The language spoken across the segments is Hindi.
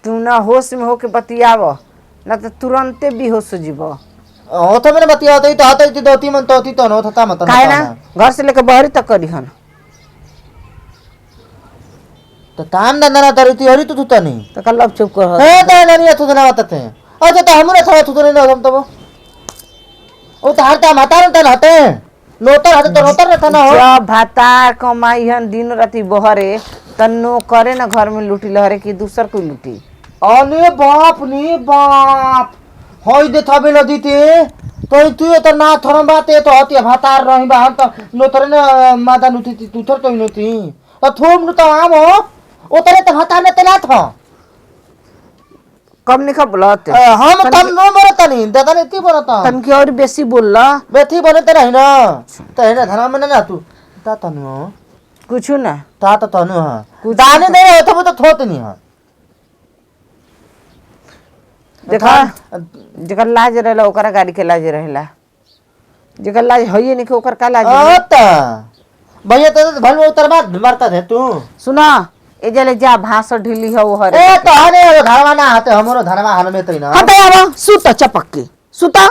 तू ना होश में होके बतियाव ना तो तुरंते बेहोश हो जीव। हो तो मैंने बतिया तो हाथ दोती मन तोती तो नो था मत काहे ना घर से लेकर बहरी तक करी हन तो काम धंधा ना तरी हरी तू तो नहीं तो कल चुप कर है तो नहीं तू ना बताते हैं अच्छा तो हम ना था तू तो नहीं हम तो वो तो हरता माता रहता हते नोतर हते तो नोतर रहता ना हो जब भाता कमाई हन दिन राती बहरे तन्नो करे ना घर में लूटी लहरे की दूसर कोई लूटी। अरे बाप नी बाप होई दे थबे नदी ते तो तू तो ना थरम बाते तो हती भातार रही बा हम तो नोतर ने माता नुती तू थर तो नोती और थोम नु तो आम हो ओतरे तो भातार ने तेला था कम नहीं खा बोलत हम तन नो मरता नहीं दादा ने ती बोलता तन की और बेसी बोलला बेथी बने ते रही ना तो है ना धना में ना तू ता तनु कुछ ना ता तो तनु हां दाने दे रहे तो थोत नहीं हां देखा जेकर लाज रहला ओकरा गाड़ी के लाज रहला जेकर लाज होइए नहीं के ओकर का लाज आता भैया तो भल में उतर बात मरता है तू सुना ए जले जा भास ढीली हो हरे ए तो हने धरवा ना हाथे हमरो धरवा हन में तई ना हट आवा सुत चपक के सुता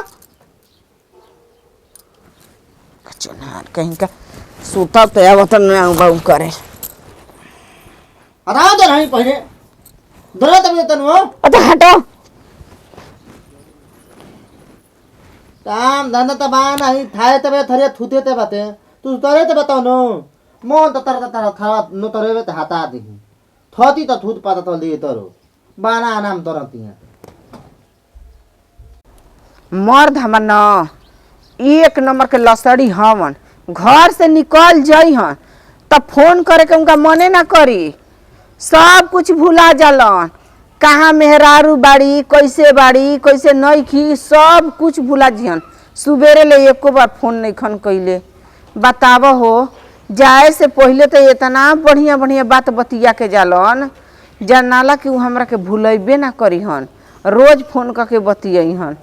कचनार कहीं का सुता पे आवत ना बाऊ करे अदा दे नहीं पहले दरा तब तनु अच्छा हटो काम धंधा त बा नहीं थाए तबे थरे थुते ते बाते तू तरे ते बताओ नो मोन त तर था नो तरे ते हाता दी थोती त थुत पाता त लिए तरो बाना नाम तरती है मर्द हमन न एक नंबर के लसड़ी हवन घर से निकल जाई हन तब फोन करे के उनका मने ना करी सब कुछ भुला जालन कहाँ मेहरारू बाड़ी कैसे नहीं खी सब कुछ भुला जिहन सुबेरे ले एको बार फोन नहीं खन कैले बताव हो जाए से पहले तो इतना बढ़िया बढ़िया बात बतिया के जालन जनाला कि उ हमरा के भूलेबे ना करी हन रोज फोन करके बतियाई हन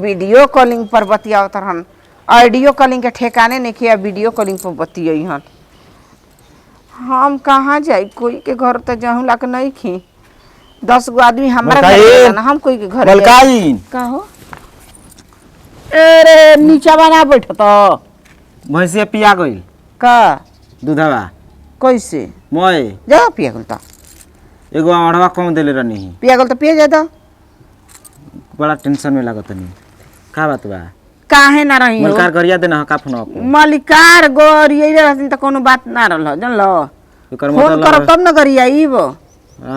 वीडियो कॉलिंग पर बतियावत हन ऑडियो कॉलिंग के ठेकाने नहीं किया वीडियो कॉलिंग पर बतियाई हन हम कहाँ जाई कोई के घर तो जाऊँ ला के नहीं खी 10 गो आदमी हमारा घर ना हम कोई के घर का हो अरे नीचा बना बैठ तो भैंसिया पिया गई का दूधवा कैसे मोय जा पिया गल तो एगो अढ़वा कम देले रहनी पिया गल तो पिया जा तो बड़ा टेंशन में लागत नहीं का बात बा काहे ना रही हो मलकार गरिया देना का फोन आपको मलिकार गोरिये रहथिन त कोनो बात ना रहल जानलो एकर फोन मतलब करब तब न गरियाईब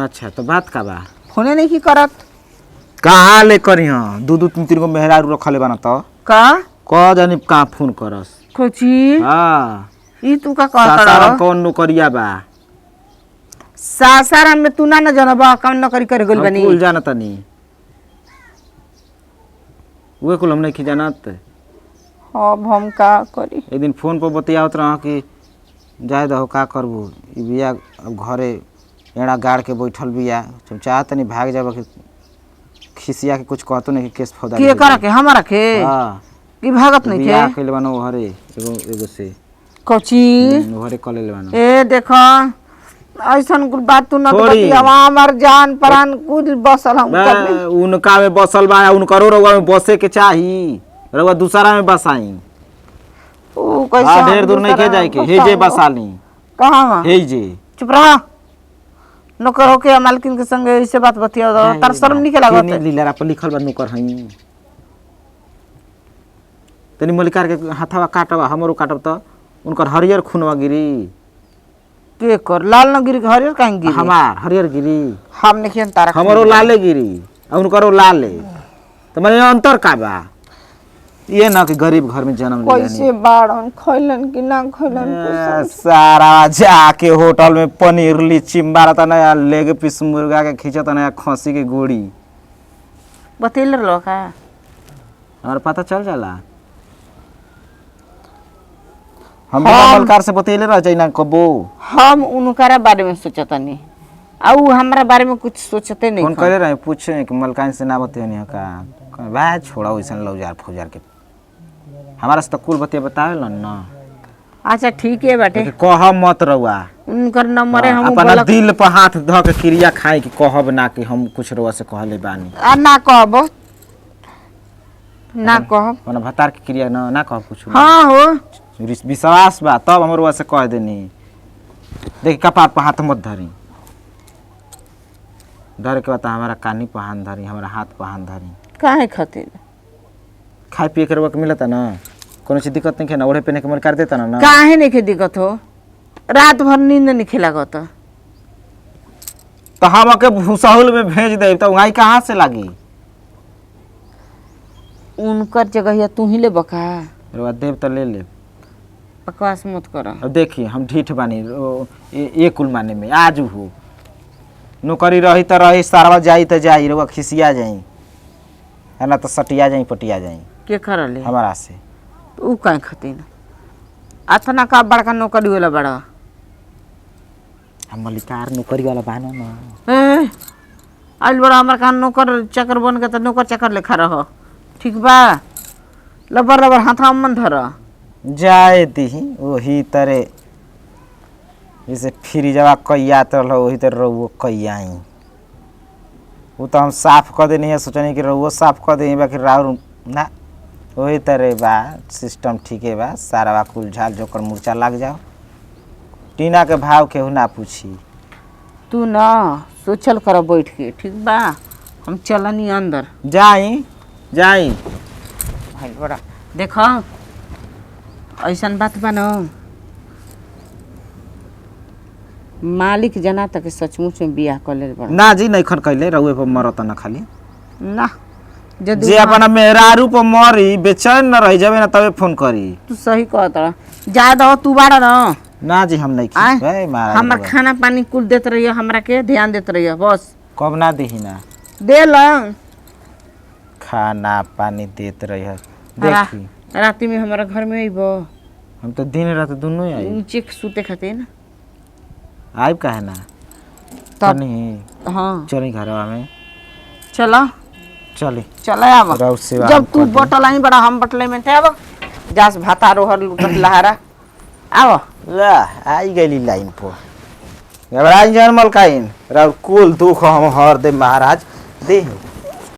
अच्छा तो बात का बा फोने नहीं की करत कहाँ ले करी हां दू दू तीन तीन गो मेहरारू रखले बना तो का क जानी का फोन करस कोची हां ई तू का कहत सासाराम रह कौन नौकरिया बा सासाराम में तू ना न जनबा काम न करी कर गेल बनी कुल जानत नहीं वे कुल हम नहीं की जानत अब हम का करी एक दिन फोन पर बतियावत रहा कि जाए दहो का करबू ई बिया अब घरे एड़ा गाड़ के बैठल बिया तुम चाहत नहीं भाग जाब कि खिसिया के कुछ कहतो नहीं कि केस फौदा के करा के हमरा के हां की भागत नहीं बिया के कइले बानो घरे एगो से कोची घरे कले ले बानो ए देखो ऐसन कुल बात तू न छोड़ी। बतियावा हमर जान प्राण कुल बसल हम कर उनका में बसल बा उनकरो रउआ में बसे के चाही रउआ दूसरा में बसाई ओ कैसे हां हम ढेर दूर नहीं के जाए के हे जे बसाली कहां हे जे चुप रहा नौकर होके मालकिन के संग ऐसे बात बतिया तार शर्म नहीं के लागत नहीं लीला पर लिखल बा नौकर हई तनी मलिकार के हाथवा काटवा हमरो काटब त उनकर हरियर खूनवा गिरी के कर लाल न गिरी हरियर काहे गिरी हमार हरियर गिरी हम नहीं तारा हमरो लाले गिरी और उनकरो लाले तो माने अंतर का बा ये ना कि गरीब घर में जन्म ले कैसे बाड़न खइलन कि ना खइलन सारा जाके होटल में पनीर लीची मारता ना लेग पीस मुर्गा के खींचता ना खसी के गोड़ी बतेल रहो का हमारा पता चल जाला हम मलकार से बतेले रह जाई ना कबो हम उनकरा बारे में सोचतनी आ उ हमरा बारे में कुछ सोचते नहीं फोन करे रहे पूछे कि मलकान से ना बतेनी का भाई छोड़ा वैसन लौजार फौजार के हमारा से तो कुल बतिया बतावे ना अच्छा ठीक है बाटे कह मत रहुआ उनकर नंबर है हम अपना बोला दिल पर हाथ धऽ के क्रिया खाए कि कहब ना कि हम कुछ रहुआ से कहले बानी आ ना कहबो ना कहब अपना भतार के क्रिया ना कहब कुछ हाँ हो विश्वास बा तब हम रहुआ से कह देनी देख कपार पर हाथ मत धरी धरे के बाद हमारा कानी पर हाथ धरी हमारा हाथ पर हाथ धरी काहे खातिर खाए पिए के रहुआ के मिलता ना कोनो चीज दिक्कत नहीं है ना ओढ़े पहने के मन कर देता ना काहे नहीं के दिक्कत हो रात भर नींद नहीं लागत तो हम के भूसाहुल में भेज दे तो वहीं कहाँ से लागी उनकर जगह तू ही ले बका रहुआ देव तो ले ले बकवास मत कर अब देखिए हम ढीठ बानी ये कुल माने में आज हो नौकरी रही तो रही सारवा जाई तो जाई रहुआ खिसिया जाई है ना तो सटिया जाई पटिया जाई के कर ले हमारा से ऊ काहे खातिर अतना का बड़का नौकरी वाला बड़ा हम मलिकार नौकरी वाला बानो ना आइल बड़ा हमार का नौकर चक्कर बन के तो नौकर चक्कर लेखा रह ठीक बा लबर लबर हाथा मन धर जाए दी वही तरह जैसे फ्री जवा कैया तो वही तरह रहुओ कैयाई वो तो हम साफ कर देनी है सोचनी कि रहुओ साफ कर देनी बाकी राउर ना वही तरह बा सिस्टम ठीक है बा सारा बा कुल झाल जोकर मुर्चा लग जाओ टीना के भाव केहू ना पूछी तू ना सोचल कर बैठ के ठीक बा हम चलनी अंदर जाई जाई भाई बड़ा देखो ऐसा बात बा न मालिक जना तक सचमुच में बियाह कर ले बड़ा ना जी नहीं खन कैले रहुए पर मरत ना खाली ना जदि जे अपना मेहरारू पर मरी बेचैन न रही जाबे ना तबे फोन करी तू सही कहता जा दो तू बाड़ा ना ना जी हम नहीं आय, खी महाराज हमार खाना पानी कुल देत रहिए हमरा के ध्यान देत रहिए बस कब ना देही ना दे ल खाना पानी देत रही है देखी रात में हमारा घर में अइबो हम तो दिन रात दोनों ही आई नीचे सूते खातिर ना आइब काहे ना तब नहीं हाँ चली घरवा में चलो चली चले आब रउआ सेवा जब हम तू कर दी। बटल आई बड़ा हम बटले में थे अब जास भाता रोहर लुटत लहारा आव ला आई गई लाइन पर घबराई जन मलकाइन राउर कुल दुख हम हर दे महाराज दे